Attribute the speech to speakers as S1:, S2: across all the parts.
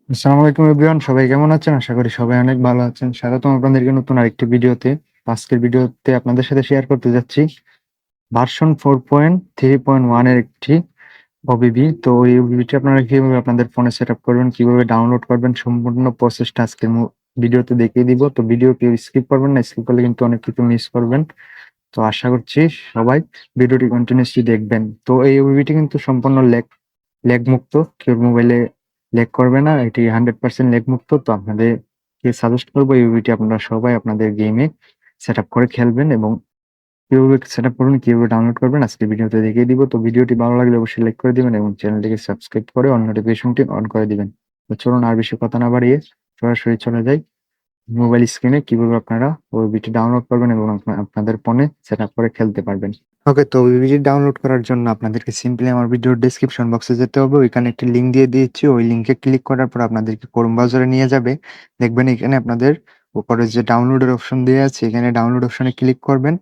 S1: আসসালামু আলাইকুম এভরিওয়ান, সবাই কেমন আছেন? আশা করি সবাই অনেক ভালো আছেন। স্বাগতম আপনাদেরকে নতুন আরেকটি ভিডিওতে। আজকের ভিডিওতে আপনাদের সাথে শেয়ার করতে যাচ্ছি ভার্সন 4.3.1 এর একটি ওবিবি। তো এই ওবিবিটি আপনারা কিভাবে আপনাদের ফোনে সেটআপ করবেন, কিভাবে ডাউনলোড করবেন, সম্পূর্ণ প্রসেসটা আজকের ভিডিওতে দেখিয়ে দিব। তো ভিডিও কেউ স্কিপ করবেন না, স্কিপ করলে কিন্তু অনেক কিছু মিস করবেন। তো আশা করছি সবাই ভিডিওটি কন্টিনিউয়াসলি দেখবেন। তো এই ওবিবিটি কিন্তু সম্পূর্ণ ল্যাগ মুক্ত, কেউ মোবাইলে ল্যাগ করবে না, এটি 100% ল্যাগ মুক্ত। তো আপনাদেরকে সাজেস্ট করবো এই ওবিবিটি আপনারা সবাই আপনাদের গেমে সেট আপ করে খেলবেন এবং কিভাবে সেট আপ করবেন, কিভাবে ডাউনলোড করবেন আজকে ভিডিওতে দেখিয়ে দিব। তো ভিডিওটি ভালো লাগলে অবশ্যই লাইক করে দিবেন এবং চ্যানেলটিকে সাবস্ক্রাইব করে অন নোটিফিকেশনটি অন করে দিবেন। তো চলুন আর বেশি কথা না বাড়িয়ে সরাসরি চলে যাই মোবাইল স্ক্রিনে কিভাবে আপনারা ওবিবিটি ডাউনলোড করবেন এবং আপনাদের ফোনে সেট আপ করে খেলতে পারবেন। ওকে, তো ওবিবিটি ডাউনলোড করার জন্য আপনাদেরকে সিম্পলি আমার ভিডিওর ডেসক্রিপশন বক্সে যেতে হবে। ওইখানে একটি লিঙ্ক দিয়ে দিয়েছি, ওই লিঙ্কে ক্লিক করার পর আপনাদেরকে ক্রোম ব্রাউজারে নিয়ে যাবে। দেখবেন এখানে আপনাদের উপরে যে ডাউনলোডের অপশন দেওয়া আছে, এখানে ডাউনলোড অপশনে ক্লিক করবেন।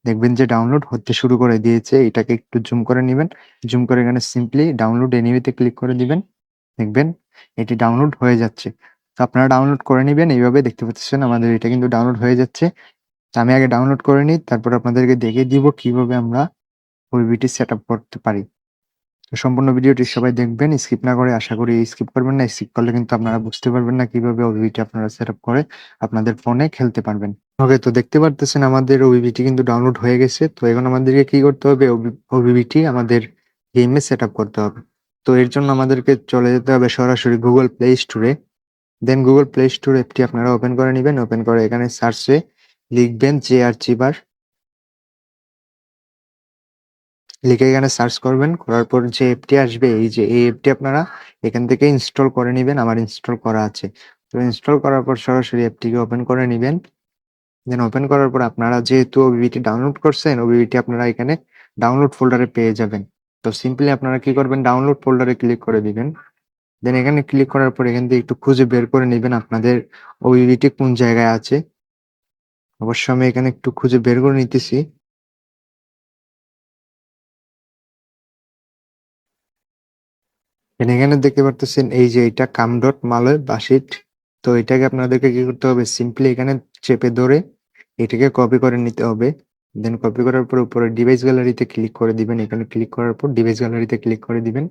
S1: দেখবেন যে ডাউনলোড হতে শুরু করে দিয়েছে। এটাকে একটু জুম করে নেবেন। জুম করে এখানে সিম্পলি ডাউনলোড এনিওয়েতে ক্লিক করে দিবেন। দেখবেন এটি ডাউনলোড হয়ে যাচ্ছে। তো আপনারা ডাউনলোড করে নিবেন। এইভাবে দেখতে পাচ্ছেন আমাদের এটা কিন্তু ডাউনলোড হয়ে যাচ্ছে। তো আমি আগে ডাউনলোড করে নিই, তারপর আপনাদেরকে দেখিয়ে দিব কিভাবে আমরা ওবিবিটি সেটআপ করতে পারি। তো সম্পূর্ণ ভিডিওটি সবাই দেখবেন, স্কিপ না করে। আশা করি স্কিপ করবেন না। স্কিপ করলে কিন্তু আপনারা বুঝতে পারবেন না কিভাবে ওবিবিটি আপনারা সেটআপ করে আপনাদের ফোনে খেলতে পারবেন। ওকে, তো দেখতে পারতেছেন আমাদের ওবিবিটি কিন্তু ডাউনলোড হয়ে গেছে। তো এখন আমাদেরকে কি করতে হবে? ওবিবিটি আমাদের গেমে সেটআপ করতে হবে। তো এর জন্য আমাদেরকে চলে যেতে হবে সরাসরি গুগল প্লে স্টোরে। দেন গুগল প্লে স্টোর অ্যাপটি আপনারা ওপেন করে নিবেন। ওপেন করে এখানে সার্চে লিখবেন JRচিবার, লিখে এখানে সার্চ করবেন। করার পর যে অ্যাপটি আসবে, এই অ্যাপটি আপনারা এখান থেকে ইনস্টল করে নিবেন। আমার ইনস্টল করা আছে। তো ইনস্টল করার পর সরাসরি অ্যাপটিকে ওপেন করে নিবেন। দেন ওপেন করার পর আপনারা যেহেতু ওবিবিটি ডাউনলোড করছেন, ওবিবিটি আপনারা এখানে ডাউনলোড ফোল্ডারে পেয়ে যাবেন। তো সিম্পলি আপনারা কি করবেন? ডাউনলোড ফোল্ডারে ক্লিক করে দিবেন। দেন এখানে ক্লিক করার পর এখান থেকে একটু খুঁজে বের করে নিবেন আপনাদের ওবিবিটি কোন জায়গায় আছে। অবশ্য আমি এখানে একটু খুঁজে বের করে নিতেছি। এখানে দেখতে পারতেছেন এই যে এটা কাম.মালয় বাসিট। তো এটাকে আপনাদেরকে কি করতে হবে? সিম্পলি এখানে চেপে ধরে এটাকে কপি করে নিতে হবে। দেন কপি করার পর উপরে ডিভাইস গ্যালারিতে ক্লিক করে দিবেন। এখানে ক্লিক করার পর ডিভাইস গ্যালারিতে ক্লিক করে দিবেন।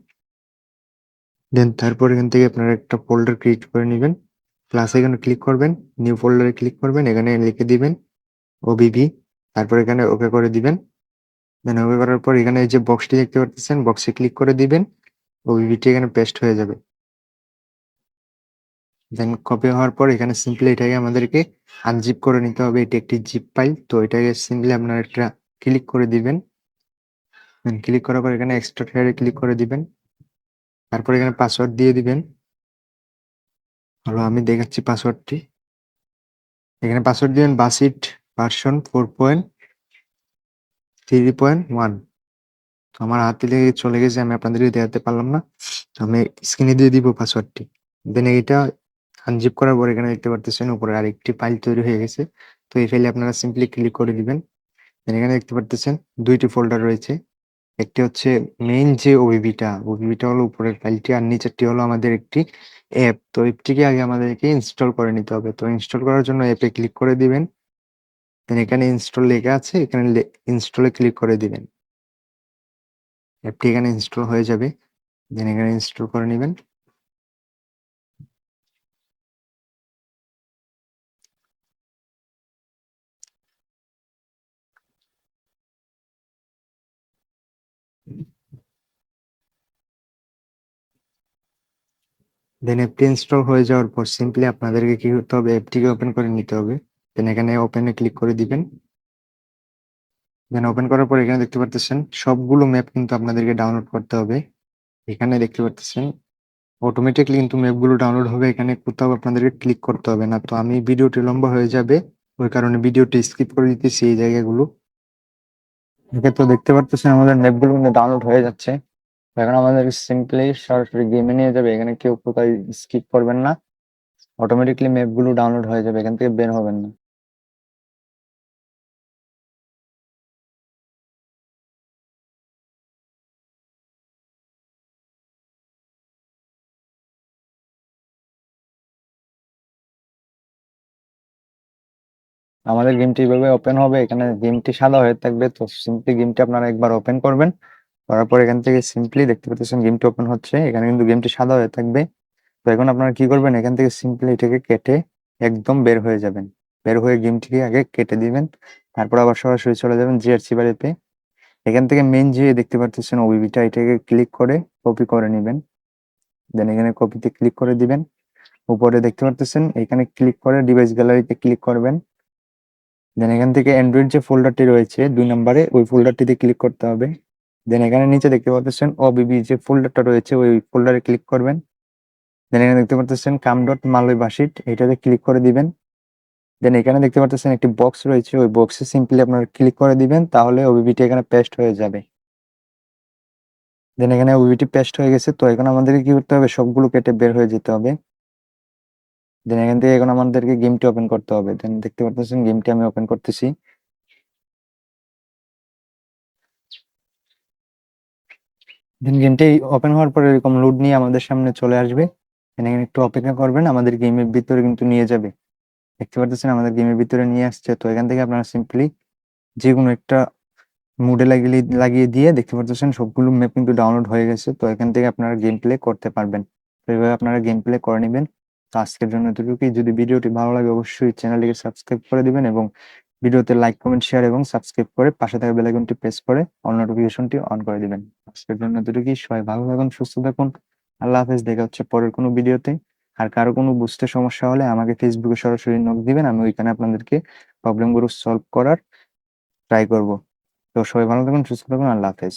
S1: দেন তারপর এখান থেকে আপনারা একটা ফোল্ডার ক্রিয়েট করে নিবেন। প্লাস এখানে ক্লিক করবেন, নিউ ফোল্ডারে ক্লিক করবেন, এখানে লিখে দিবেন ওবিবি। তারপর এখানে ওকে করে দিবেন। দেন ওকে করার পর এখানে এই যে বক্সটি দেখতে পারতেছেন, বক্সে ক্লিক করে দিবেন। ওবিবিটি এখানে পেস্ট হয়ে যাবে। দেন কপি হওয়ার পর এখানে সিম্পলি এটাকে আমাদেরকে আনজিপ করে নিতে হবে। এটি একটি জিপ ফাইল। তো এটাকে সিম্পলি আপনারা একটা ক্লিক করে দিবেন। দেন ক্লিক করার পর এখানে এক্সট্রাক্ট হেয়ারে ক্লিক করে দিবেন। তারপর এখানে পাসওয়ার্ড দিয়ে দিবেন। হলো আমি দেখাচ্ছি পাসওয়ার্ডটি। এখানে পাসওয়ার্ড দিবেন বাসিট ভার্সন 4.3.1। তো আমার হাত থেকে চলে গেছে, আমি আপনাদেরকে দেখাতে পারলাম না। তো আমি স্ক্রিনে দিয়ে দিব পাসওয়ার্ডটি। দেন এইটা আনজিপ করার পর এখানে দেখতে পারতেছেন উপরে আরেকটি ফাইল তৈরি হয়ে গেছে। তো এই ফাইলে আপনারা সিম্পলি ক্লিক করে দিবেন। দেন এখানে দেখতে পারতেছেন ২টি ফোল্ডার রয়েছে। একটি হচ্ছে মেইন যে ওবিবিটা হলো উপরের ফাইলটি, আর নিচেরটি হলো আমাদের একটি অ্যাপ। তো অ্যাপটিকে আগে আমাদেরকে ইনস্টল করে নিতে হবে। তো ইনস্টল করার জন্য অ্যাপে ক্লিক করে দিবেন। দেন এখানে ইনস্টল লেখা আছে, এখানে ইনস্টলে ক্লিক করে দিবেন। অ্যাপটি এখানে ইনস্টল হয়ে যাবে। দেন এখানে ইনস্টল করে নিবেন। দেন অ্যাপটি ইনস্টল হয়ে যাওয়ার পর সিম্পলি আপনাদেরকে কি করতে হবে? অ্যাপটিকে ওপেন করে নিতে হবে। দেন এখানে ওপেনে ক্লিক করে দিবেন। দেন ওপেন করার পর এখানে দেখতে পারতেছেন সবগুলো ম্যাপ কিন্তু আপনাদেরকে ডাউনলোড করতে হবে। এখানে দেখতে পারতেছেন অটোমেটিক্যালি কিন্তু ম্যাপগুলো ডাউনলোড হবে। এখানে কোথাও আপনাদেরকে ক্লিক করতে হবে না। তো আমি ভিডিওটি লম্বা হয়ে যাবে, ওই কারণে ভিডিওটি স্কিপ করে দিতেছি এই জায়গাগুলো। এক্ষেত্রে দেখতে পারতেছেন আমাদের ম্যাপগুলো কিন্তু ডাউনলোড হয়ে যাচ্ছে। এখন আমাদের সিম্পলি সরাসরি গেমে নিয়ে যাবে। এখানে কেউ কোথাও স্কিপ করবেন না, অটোমেটিক্যালি ম্যাপগুলো ডাউনলোড হয়ে যাবে, এখান থেকে বের হবেন না। আমাদের গেমটি এইভাবে ওপেন হবে, এখানে গেমটি সাদা হয়ে থাকবে। তো সিম্পলি গেমটি আপনারা একবার ওপেন করবেন, করার পর এখান থেকে সিম্পলি দেখতে পাচ্ছেন গেমটি ওপেন হচ্ছে। এখানে কিন্তু গেমটি সাদা হয়ে থাকবে। তো এখন আপনারা কি করবেন, এখান থেকে সিম্পলি এটাকে কেটে একদম বের হয়ে যাবেন। বের হয়ে গেমটিকে আগে কেটে দিবেন, তারপর আবার সরাসরি চলে যাবেন জিআরসি বাড়িতে। এখান থেকে মেন যে দেখতে পাচ্ছেন ওবিবিটা, এটাকে ক্লিক করে কপি করে নেবেন। দেন এখানে কপিতে ক্লিক করে দিবেন। উপরে দেখতে পাচ্ছেন এখানে ক্লিক করে ডিভাইস গ্যালারিতে ক্লিক করবেন। দেন এখান থেকে অ্যান্ড্রয়েড যে ফোল্ডারটি রয়েছে 2 নম্বরে, ওই ফোল্ডারটিতে ক্লিক করতে হবে। দেন এখানে নিচে দেখতে পাচ্ছেন ওবিবি যে ফোল্ডারটা রয়েছে, ওই ফোল্ডারে ক্লিক করবেন। দেন এখানে দেখতে পাচ্ছেন কাম ডট মালয় বাসিট, এটাতে ক্লিক করে দিবেন। দেন এখানে দেখতে পাচ্ছেন একটি বক্স রয়েছে, ওই বক্সে সিম্পলি আপনারা ক্লিক করে দিবেন, তাহলে ওবিবিটি এখানে পেস্ট হয়ে যাবে। দেন এখানে ওবিবিটি পেস্ট হয়ে গেছে। তো এখন আমাদেরকে কি করতে হবে, সবগুলো কেটে বের হয়ে যেতে হবে। দেন এখান থেকে এখন আমাদেরকে গেমটি ওপেন করতে হবে। দেন দেখতে পাচ্ছেন গেমটি আমি ওপেন করতেছি। দেন গেমটি ওপেন হওয়ার পরে এরকম লোড নিয়ে আমাদের সামনে চলে আসবে। এখানে একটু অপেক্ষা করবেন, আমাদের গেমের ভিতরে কিন্তু নিয়ে যাবে। দেখতে পাচ্ছেন আমাদের গেমের ভিতরে নিয়ে আসছে। তো এখান থেকে আপনারা সিম্পলি যে কোনো একটা মুডে লাগিয়ে দিয়ে দেখতে পাচ্ছেন সবগুলো ম্যাপ কিন্তু ডাউনলোড হয়ে গেছে। তো এখান থেকে আপনারা গেম প্লে করতে পারবেন। তো এইভাবে আপনারা গেম প্লে করে নেবেন। তো আজকের জন্য এতটুকুই। যদি ভিডিওটি ভালো লাগে অবশ্যই চ্যানেলটিকে সাবস্ক্রাইব করে দিবেন, এবং ভিডিওতে লাইক কমেন্ট শেয়ার এবং সাবস্ক্রাইব করে পাশে থাকা বেল আইকনটি প্রেস করে অল নোটিফিকেশনটি অন করে দিবেন। আজকের জন্য এতটুকুই। সবাই ভালো থাকুন, সুস্থ থাকুন। আল্লাহ হাফেজ। দেখা হচ্ছে পরের কোনো ভিডিওতে। আর কারো কোনো বুঝতে সমস্যা হলে আমাকে ফেসবুকে সরাসরি নক দিবেন, আমি ওইখানে আপনাদেরকে প্রবলেমগুলো সলভ করার ট্রাই করব। তো সবাই ভালো থাকুন, সুস্থ থাকুন। আল্লাহ হাফেজ।